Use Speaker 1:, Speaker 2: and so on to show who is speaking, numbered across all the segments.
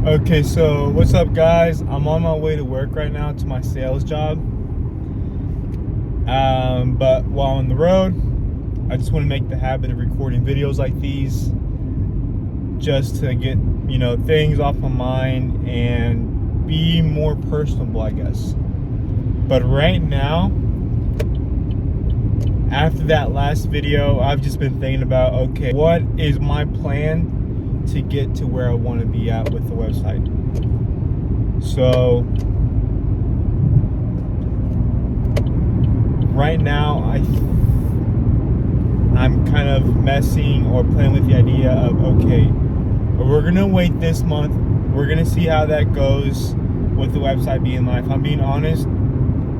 Speaker 1: Okay, so what's up, guys? I'm on my way to work right now to my sales job. But while on the road, I just want to make the habit of recording videos like these just to get, things off my mind and be more personable, I guess. But right now, after that last video, I've just been thinking about, okay, what is my plan to get to where I want to be at with the website? So right now I'm kind of messing or playing with the idea of, okay, we're gonna wait this month, we're gonna see how that goes with the website being live. If I'm being honest,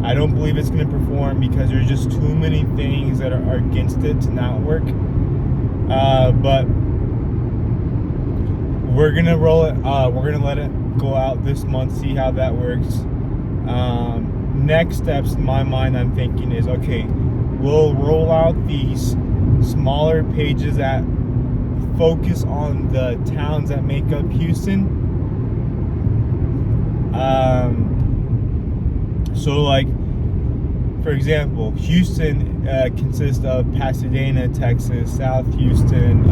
Speaker 1: I don't believe it's gonna perform because there's just too many things that are against it to not work. But we're gonna roll it. We're gonna let it go out this month, see how that works. Next steps in my mind, I'm thinking is, okay, we'll roll out these smaller pages that focus on the towns that make up Houston. So like, for example, Houston consists of Pasadena, Texas, South Houston,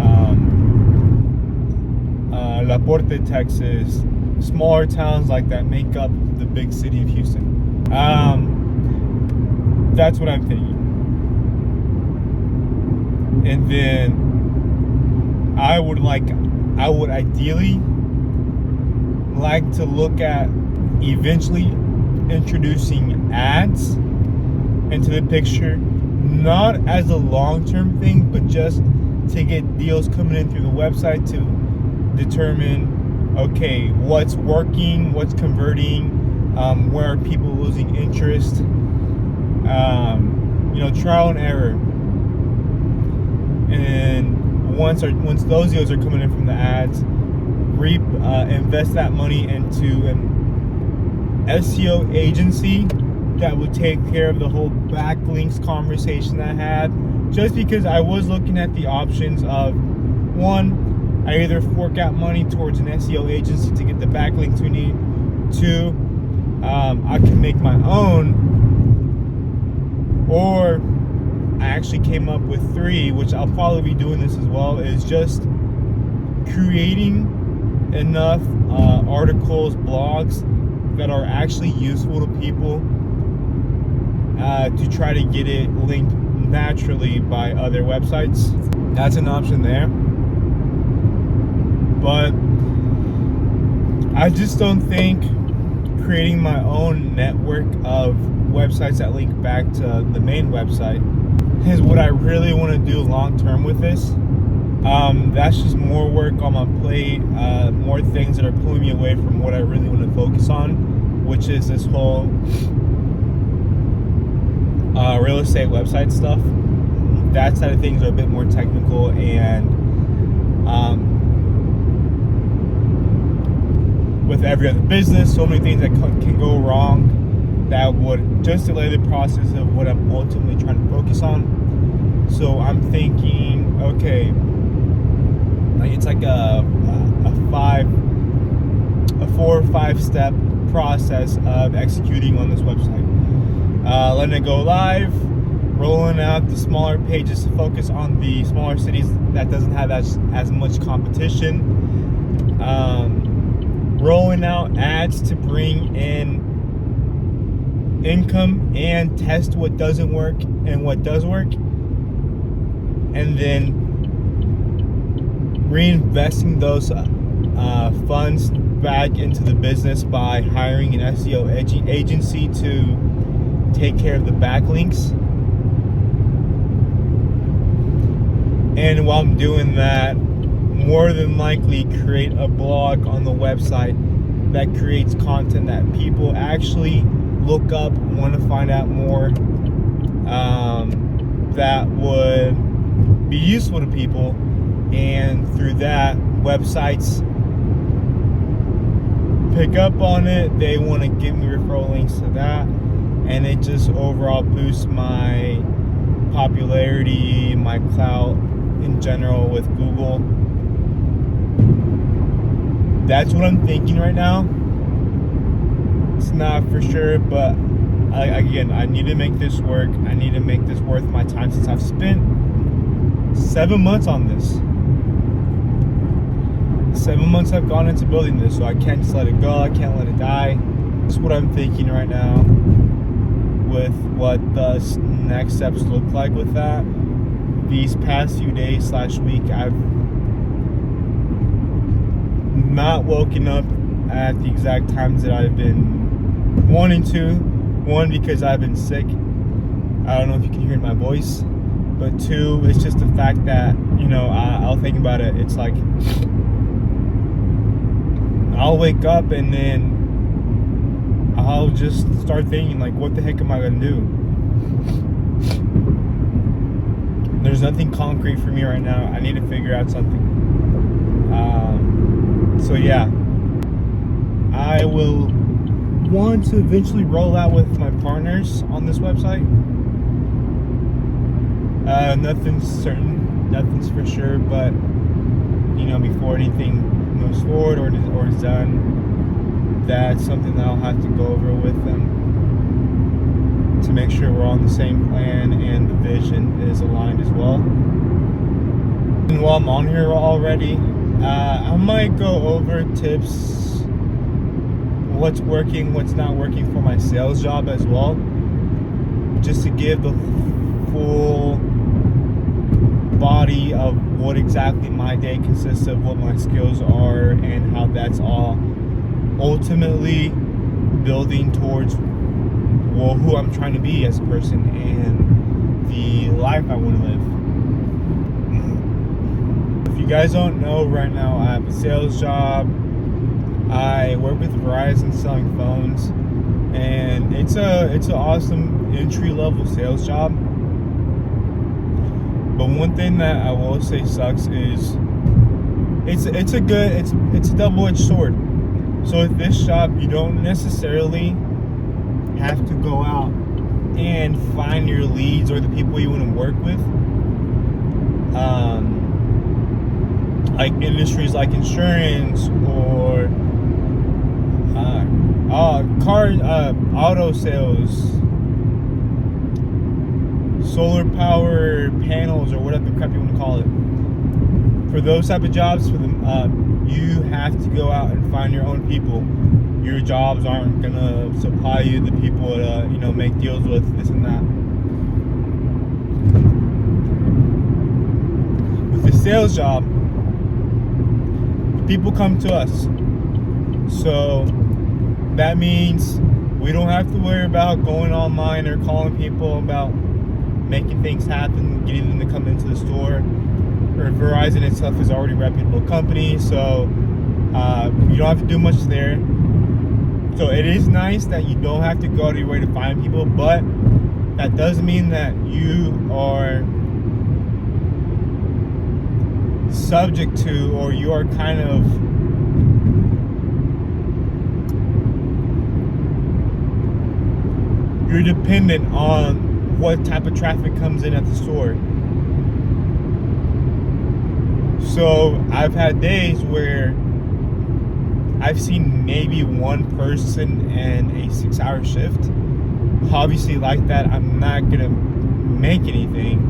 Speaker 1: La Porte, Texas, smaller towns like that make up the big city of Houston. That's what I'm thinking. And then I would ideally like to look at eventually introducing ads into the picture, not as a long-term thing, but just to get deals coming in through the website to determine, okay, what's working, what's converting, where are people losing interest, trial and error. And once those deals are coming in from the ads, invest that money into an SEO agency that would take care of the whole backlinks conversation I had. Just because I was looking at the options of, one, I either fork out money towards an SEO agency to get the backlinks we need. Two, I can make my own. Or I actually came up with three, which I'll probably be doing this as well, is just creating enough articles, blogs that are actually useful to people to try to get it linked naturally by other websites. That's an option there. But I just don't think creating my own network of websites that link back to the main website is what I really want to do long term with this. That's just more work on my plate, more things that are pulling me away from what I really want to focus on, which is this whole real estate website stuff. That side of things are a bit more technical, and with every other business, so many things that can go wrong that would just delay the process of what I'm ultimately trying to focus on. So I'm thinking, okay, it's like a 4 or 5 step process of executing on this website. Letting it go live, rolling out the smaller pages to focus on the smaller cities that doesn't have as much competition, rolling out ads to bring in income and test what doesn't work and what does work, and then reinvesting those funds back into the business by hiring an SEO agency to take care of the backlinks. And while I'm doing that, more than likely create a blog on the website that creates content that people actually look up, want to find out more, that would be useful to people. And through that, websites pick up on it, they want to give me referral links to that, and it just overall boosts my popularity, my clout in general with Google. That's what I'm thinking right now. It's not for sure, but again, I need to make this work. I need to make this worth my time, since I've spent 7 months on this. 7 months I've gone into building this, so I can't just let it go. I can't let it die. That's what I'm thinking right now with what the next steps look like with that. These past few days / week, I've not woken up at the exact times that I've been wanting to. One, because I've been sick. I don't know if you can hear my voice. But two, it's just the fact that, I'll think about it. It's like, I'll wake up and then I'll just start thinking, like, what the heck am I going to do? There's nothing concrete for me right now. I need to figure out something. So yeah, I will want to eventually roll out with my partners on this website. Nothing's certain, nothing's for sure, but before anything moves forward or is done, that's something that I'll have to go over with them to make sure we're on the same plan and the vision is aligned as well. And while I'm on here already, I might go over tips, what's working, what's not working for my sales job as well, just to give the full body of what exactly my day consists of, what my skills are, and how that's all ultimately building towards who I'm trying to be as a person and the life I want to live. If you guys don't know, right now I have a sales job. I work with Verizon selling phones, and it's an awesome entry-level sales job. But one thing that I will say sucks is it's a double-edged sword. So with this job, you don't necessarily have to go out and find your leads or the people you want to work with. Like industries like insurance or auto sales, solar power panels, or whatever the crap you want to call it. For those type of jobs, you have to go out and find your own people. Your jobs aren't gonna supply you the people to make deals with, this and that. With the sales job, people come to us, so that means we don't have to worry about going online or calling people about making things happen, getting them to come into the store. Or Verizon itself is already a reputable company, so you don't have to do much there. So it is nice that you don't have to go out of your way to find people, but that doesn't mean that you are subject to, or you are kind of you're dependent on what type of traffic comes in at the store. So I've had days where I've seen maybe one person in a 6-hour shift. Obviously, like that, I'm not gonna make anything.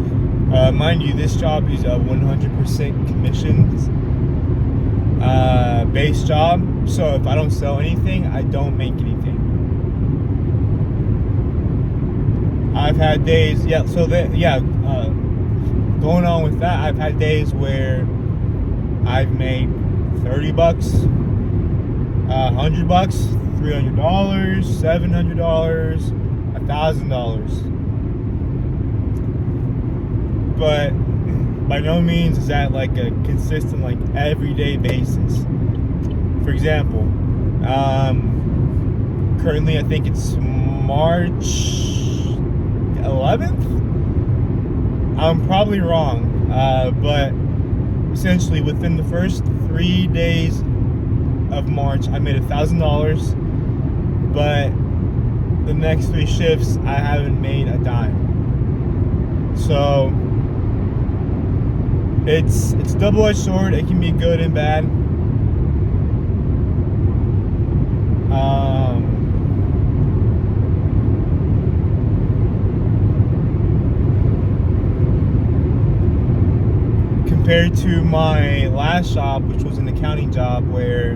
Speaker 1: Mind you, this job is a 100% commissions based job. So if I don't sell anything, I don't make anything. I've had days, going on with that, I've had days where I've made $30, $100, $300, $700, $1,000. But by no means is that like a consistent, like everyday basis. For example, currently I think it's March 11th. I'm probably wrong, but essentially within the first 3 days of March, I made $1,000, but the next 3 shifts I haven't made a dime. So it's a double-edged sword. It can be good and bad. compared to my last job, which was an accounting job where,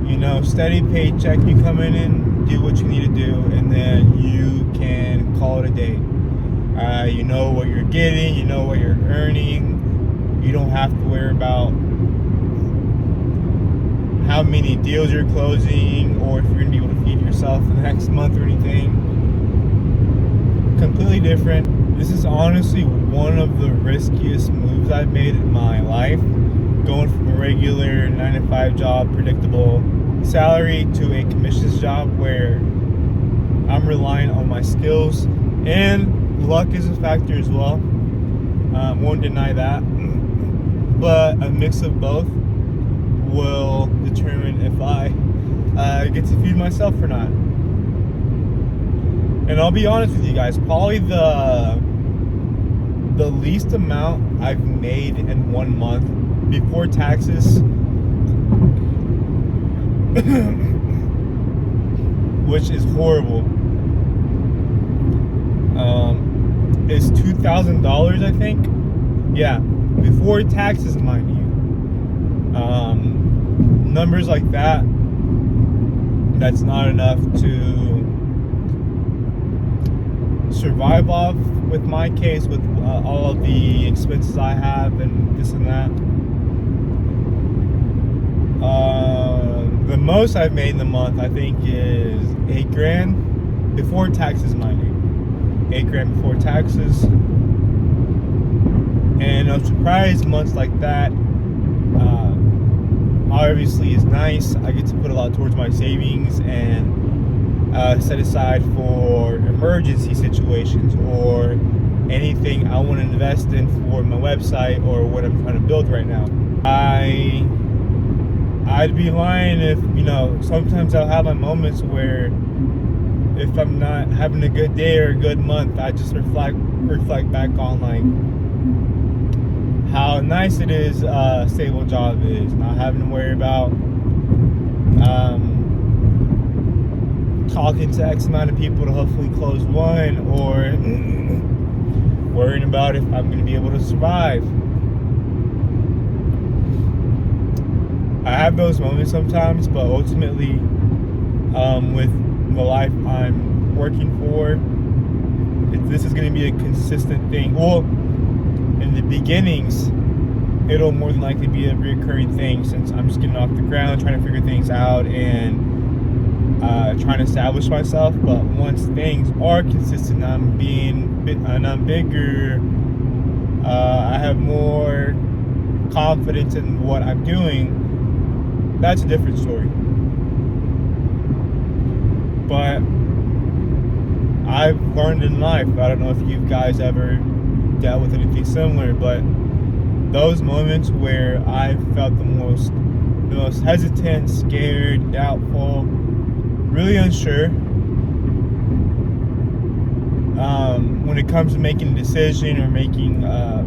Speaker 1: you know, steady paycheck, you come in and do what you need to do, and then you can call it a day. You know what you're getting, you know what you're earning. You don't have to worry about how many deals you're closing or if you're going to be able to feed yourself for the next month or anything. Completely different. This is honestly one of the riskiest moves I've made in my life. Going from a regular 9-to-5 job, predictable salary, to a commissions job where I'm relying on my skills, and luck is a factor as well. Won't deny that. But a mix of both will determine if I get to feed myself or not. And I'll be honest with you guys, probably the least amount I've made in 1 month before taxes, which is horrible, is $2,000, I think. Yeah, before taxes, mind you. Numbers like that, that's not enough to survive off with my case, with all of the expenses I have and this and that. The most I've made in the month, I think, is $8,000 before taxes, mind you. $8,000 before taxes. And I'm surprised months like that obviously is nice. I get to put a lot towards my savings and set aside for emergency situations or anything I want to invest in for my website or what I'm trying to build right now. I'd be lying if, you know, sometimes I'll have my moments where if I'm not having a good day or a good month, I just reflect back on like how nice it is a stable job is, not having to worry about talking to X amount of people to hopefully close one, or worrying about if I'm going to be able to survive. I have those moments sometimes, but ultimately, with the life I'm working for, this is going to be a consistent thing. Well, in the beginnings, it'll more than likely be a recurring thing, since I'm just getting off the ground, trying to figure things out, and trying to establish myself. But once things are consistent, I'm bigger, I have more confidence in what I'm doing, that's a different story. But I've learned in life, I don't know if you guys ever dealt with anything similar, but those moments where I felt the most hesitant, scared, doubtful, really unsure, when it comes to making a decision or making a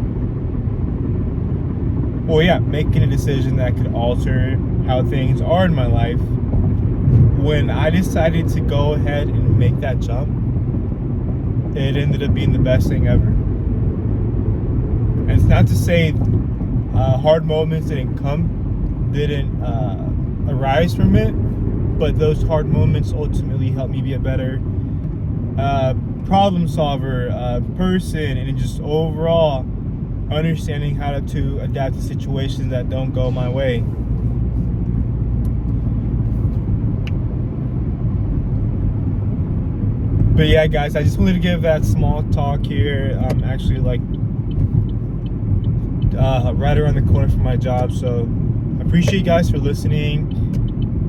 Speaker 1: decision that could alter how things are in my life. When I decided to go ahead and make that jump, it ended up being the best thing ever. And it's not to say hard moments didn't arise from it, but those hard moments ultimately helped me be a better problem solver, person, and just overall understanding how to adapt to situations that don't go my way. But yeah, guys, I just wanted to give that small talk here. I'm actually like right around the corner from my job, so I appreciate you guys for listening,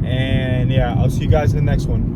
Speaker 1: and yeah, I'll see you guys in the next one.